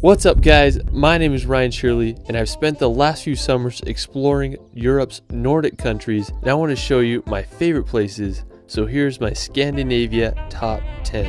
What's up guys, my name is Ryan Shirley and I've spent the last few summers exploring Europe's Nordic countries and I want to show you my favorite places, so here's my Scandinavia top 10.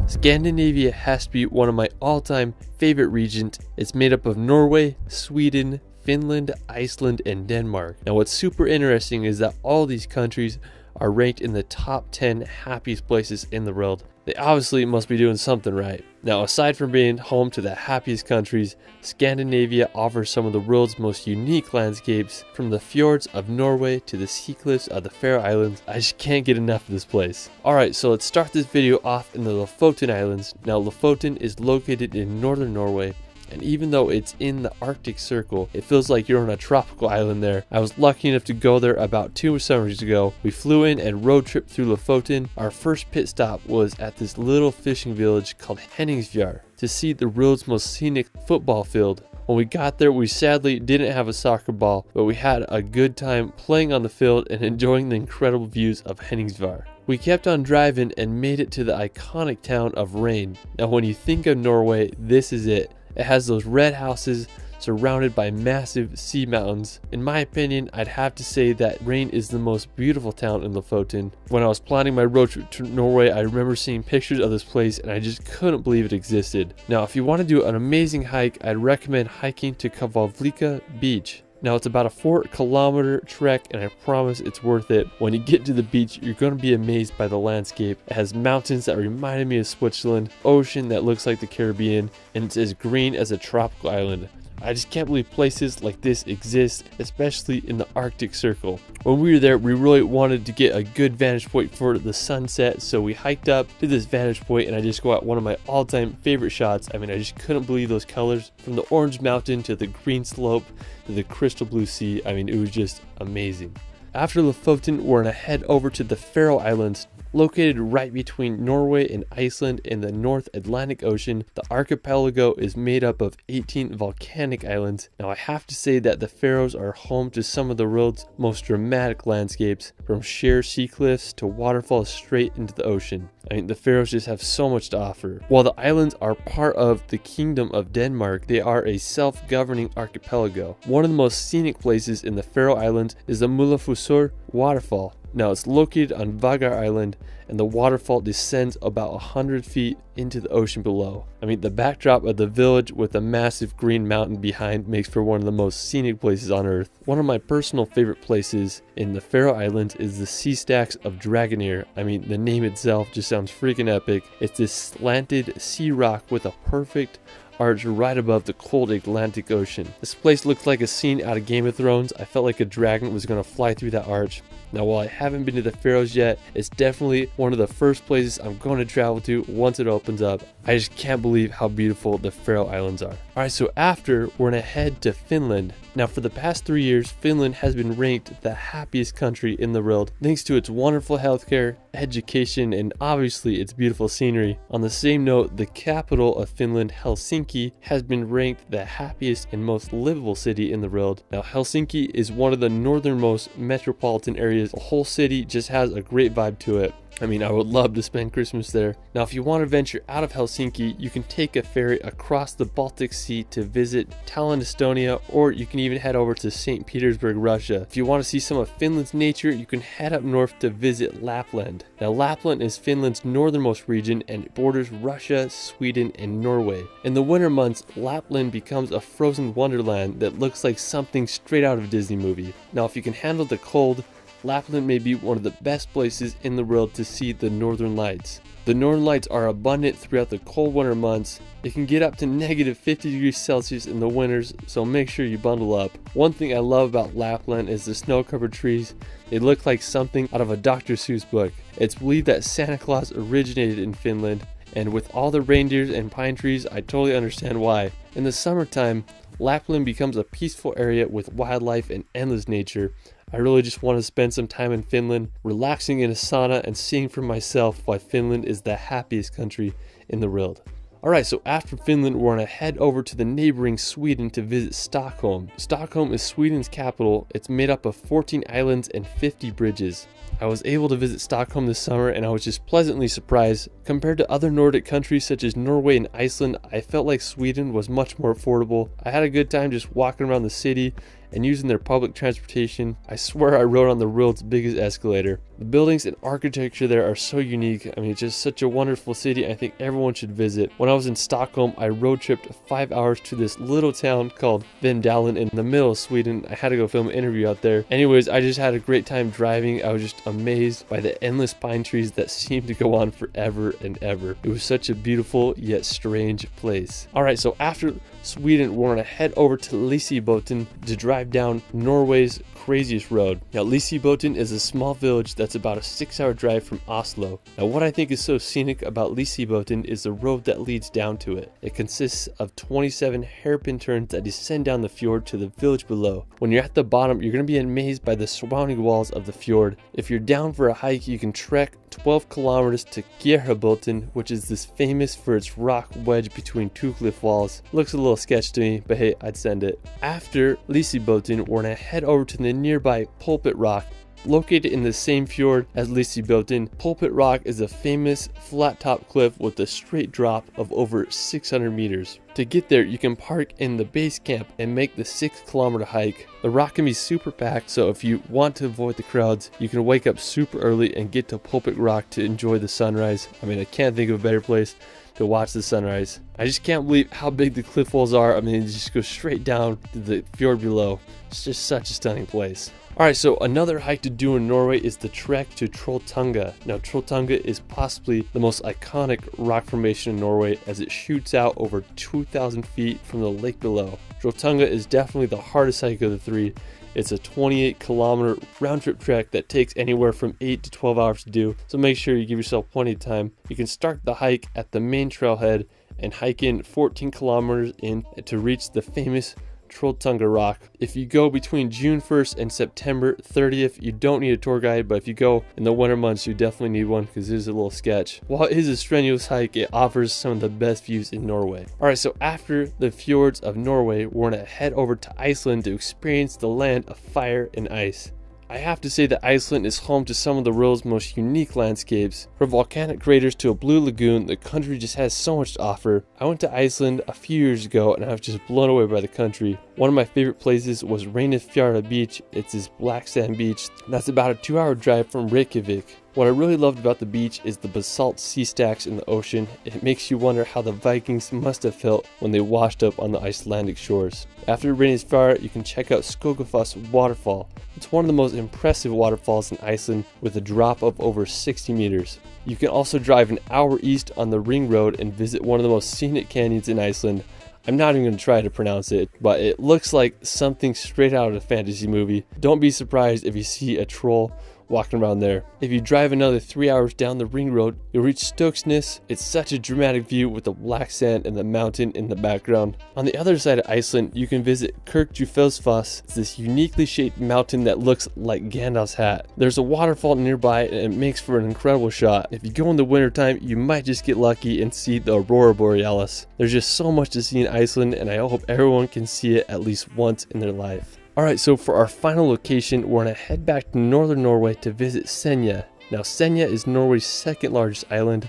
Scandinavia has to be one of my all-time favorite regions. It's made up of Norway, Sweden, Finland, Iceland, and Denmark. Now what's super interesting is that all these countries are ranked in the top 10 happiest places in the world. They obviously must be doing something right. Now, aside from being home to the happiest countries, Scandinavia offers some of the world's most unique landscapes, from the fjords of Norway to the sea cliffs of the Faroe Islands. I just can't get enough of this place. Alright, so let's start this video off in the Lofoten Islands. Now, Lofoten is located in northern Norway, and even though it's in the Arctic Circle, it feels like you're on a tropical island there. I was lucky enough to go there about 2 summers ago. We flew in and road tripped through Lofoten. Our first pit stop was at this little fishing village called Henningsfjord to see the world's most scenic football field. When we got there, we sadly didn't have a soccer ball, but we had a good time playing on the field and enjoying the incredible views of Henningsfjord. We kept on driving and made it to the iconic town of Rain. Now when you think of Norway, this is it. It has those red houses surrounded by massive sea mountains. In my opinion, I'd have to say that Rain is the most beautiful town in Lofoten. When I was planning my road trip to Norway, I remember seeing pictures of this place and I just couldn't believe it existed. Now, if you want to do an amazing hike, I'd recommend hiking to Kvalvika Beach. Now, it's about a 4-kilometer trek and I promise it's worth it. When you get to the beach, you're going to be amazed by the landscape. It has mountains that reminded me of Switzerland, ocean that looks like the Caribbean, and it's as green as a tropical island. I just can't believe places like this exist, especially in the Arctic Circle. When we were there, we really wanted to get a good vantage point for the sunset, so we hiked up to this vantage point and I just got one of my all-time favorite shots. I mean, I just couldn't believe those colors, from the orange mountain to the green slope to the crystal blue sea. I mean, it was just amazing. After Lofoten, we're gonna head over to the Faroe Islands. Located right between Norway and Iceland in the North Atlantic Ocean, the archipelago is made up of 18 volcanic islands. Now I have to say that the Faroes are home to some of the world's most dramatic landscapes, from sheer sea cliffs to waterfalls straight into the ocean. I mean, the Faroes just have so much to offer. While the islands are part of the Kingdom of Denmark, they are a self-governing archipelago. One of the most scenic places in the Faroe Islands is the Mulafusur waterfall. Now it's located on Vagar Island and the waterfall descends about 100 feet into the ocean below. I mean, the backdrop of the village with a massive green mountain behind makes for one of the most scenic places on earth. One of my personal favorite places in the Faroe Islands is the Sea Stacks of Dragonir. I mean, the name itself just sounds freaking epic. It's this slanted sea rock with a perfect arch right above the cold Atlantic Ocean. This place looks like a scene out of Game of Thrones. I felt like a dragon was going to fly through that arch. Now, while I haven't been to the Faroes yet, it's definitely one of the first places I'm going to travel to once it opens up. I just can't believe how beautiful the Faroe Islands are. Alright, so after, we're going to head to Finland. Now, for the past 3 years, Finland has been ranked the happiest country in the world, thanks to its wonderful healthcare, education, and obviously its beautiful scenery. On the same note, the capital of Finland, Helsinki, has been ranked the happiest and most livable city in the world. Now, Helsinki is one of the northernmost metropolitan areas. The whole city just has a great vibe to it. I mean, I would love to spend Christmas there. Now, if you want to venture out of Helsinki, you can take a ferry across the Baltic Sea to visit Tallinn, Estonia, or you can even head over to St. Petersburg, Russia. If you want to see some of Finland's nature, you can head up north to visit Lapland. Now, Lapland is Finland's northernmost region and it borders Russia, Sweden, and Norway. In the winter months, Lapland becomes a frozen wonderland that looks like something straight out of a Disney movie. Now, if you can handle the cold, Lapland may be one of the best places in the world to see the northern lights. The northern lights are abundant throughout the cold winter months. It can get up to negative 50 degrees Celsius in the winters, so make sure you bundle up. One thing I love about Lapland is the snow-covered trees. They look like something out of a Dr. Seuss book. It's believed that Santa Claus originated in Finland, and with all the reindeers and pine trees, I totally understand why. In the summertime, Lapland becomes a peaceful area with wildlife and endless nature. I really just want to spend some time in Finland, relaxing in a sauna and seeing for myself why Finland is the happiest country in the world. Alright, so after Finland, we're gonna head over to the neighboring Sweden to visit Stockholm. Stockholm is Sweden's capital. It's made up of 14 islands and 50 bridges. I was able to visit Stockholm this summer and I was just pleasantly surprised. Compared to other Nordic countries such as Norway and Iceland, I felt like Sweden was much more affordable. I had a good time just walking around the city and using their public transportation. I swear I rode on the world's biggest escalator. The buildings and architecture there are so unique. I mean, it's just such a wonderful city. I think everyone should visit. When I was in Stockholm, I road tripped 5 hours to this little town called Vemdalen in the middle of Sweden. I had to go film an interview out there. Anyways, I just had a great time driving. I was just amazed by the endless pine trees that seemed to go on forever and ever. It was such a beautiful yet strange place. Alright, so after Sweden, we're gonna head over to Lyseboten to drive down Norway's craziest road. Now, Lyseboten is a small village that's about a 6-hour drive from Oslo. Now, what I think is so scenic about Lyseboten is the road that leads down to it. It consists of 27 hairpin turns that descend down the fjord to the village below. When you're at the bottom, you're gonna be amazed by the surrounding walls of the fjord. If you're down for a hike, you can trek 12 kilometers to Gjerhabotn, which is this famous for its rock wedge between two cliff walls. Looks a little sketch to me, but hey, I'd send it. After Lyseboten, we're gonna head over to the nearby Pulpit Rock. Located in the same fjord as Lyseboten, Pulpit Rock is a famous flat-top cliff with a straight drop of over 600 meters. To get there, you can park in the base camp and make the 6-kilometer hike. The rock can be super packed, so if you want to avoid the crowds, you can wake up super early and get to Pulpit Rock to enjoy the sunrise. I mean, I can't think of a better place to watch the sunrise. I just can't believe how big the cliff walls are. I mean, it just goes straight down to the fjord below. It's just such a stunning place. Alright, so another hike to do in Norway is the trek to Trolltunga. Now, Trolltunga is possibly the most iconic rock formation in Norway as it shoots out over 2,000 feet from the lake below. Trolltunga is definitely the hardest hike of the three. It's a 28-kilometer round-trip trek that takes anywhere from 8 to 12 hours to do, so make sure you give yourself plenty of time. You can start the hike at the main trailhead and hike in 14 kilometers in to reach the famous Trolltunga Rock. If you go between June 1st and September 30th, you don't need a tour guide, but if you go in the winter months, you definitely need one because it is a little sketch. While it is a strenuous hike, it offers some of the best views in Norway. Alright, so after the fjords of Norway, we're gonna head over to Iceland to experience the land of fire and ice. I have to say that Iceland is home to some of the world's most unique landscapes. From volcanic craters to a blue lagoon, the country just has so much to offer. I went to Iceland a few years ago and I was just blown away by the country. One of my favorite places was Reynifjara Beach. It's this black sand beach that's about a 2-hour drive from Reykjavik. What I really loved about the beach is the basalt sea stacks in the ocean. It makes you wonder how the Vikings must have felt when they washed up on the Icelandic shores. After Reynifjara, you can check out Skogafoss waterfall. It's one of the most impressive waterfalls in Iceland with a drop of over 60 meters. You can also drive an hour east on the Ring Road and visit one of the most scenic canyons in Iceland. I'm not even going to try to pronounce it, but it looks like something straight out of a fantasy movie. Don't be surprised if you see a troll walking around there. If you drive another 3 hours down the Ring Road, you'll reach Stoksnes. It's such a dramatic view with the black sand and the mountain in the background. On the other side of Iceland, you can visit Kirkjufellsfoss. It's this uniquely shaped mountain that looks like Gandalf's hat. There's a waterfall nearby and it makes for an incredible shot. If you go in the wintertime, you might just get lucky and see the Aurora Borealis. There's just so much to see in Iceland and I hope everyone can see it at least once in their life. Alright, so for our final location, we're going to head back to northern Norway to visit Senja. Now, Senja is Norway's second largest island,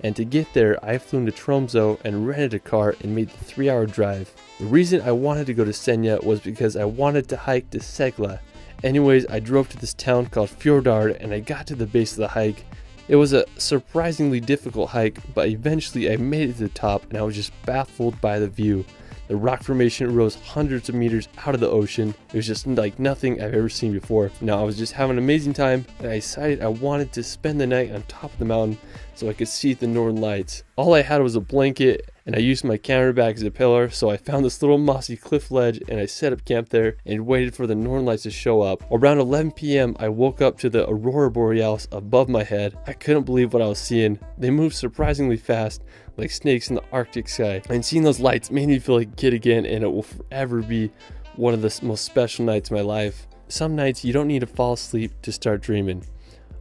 and to get there, I flew into Tromsø and rented a car and made the 3-hour drive. The reason I wanted to go to Senja was because I wanted to hike to Segla. Anyways, I drove to this town called Fjordard and I got to the base of the hike. It was a surprisingly difficult hike, but eventually I made it to the top and I was just baffled by the view. The rock formation rose hundreds of meters out of the ocean. It was just like nothing I've ever seen before. Now, I was just having an amazing time and I decided I wanted to spend the night on top of the mountain so I could see the northern lights. All I had was a blanket and I used my camera bag as a pillar, so I found this little mossy cliff ledge and I set up camp there and waited for the northern lights to show up. Around 11 p.m. I woke up to the Aurora Borealis above my head. I couldn't believe what I was seeing. They moved surprisingly fast, like snakes in the Arctic sky. And seeing those lights made me feel like a kid again, and it will forever be one of the most special nights of my life. Some nights you don't need to fall asleep to start dreaming.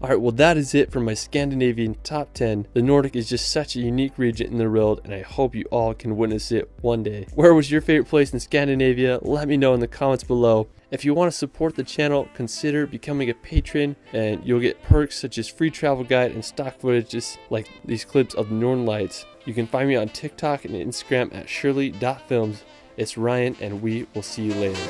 Alright, well that is it for my Scandinavian top 10. The Nordic is just such a unique region in the world, and I hope you all can witness it one day. Where was your favorite place in Scandinavia? Let me know in the comments below. If you want to support the channel, consider becoming a patron, and you'll get perks such as free travel guide and stock footage just like these clips of the Northern Lights. You can find me on TikTok and Instagram at shirley.films. It's Ryan, and we will see you later.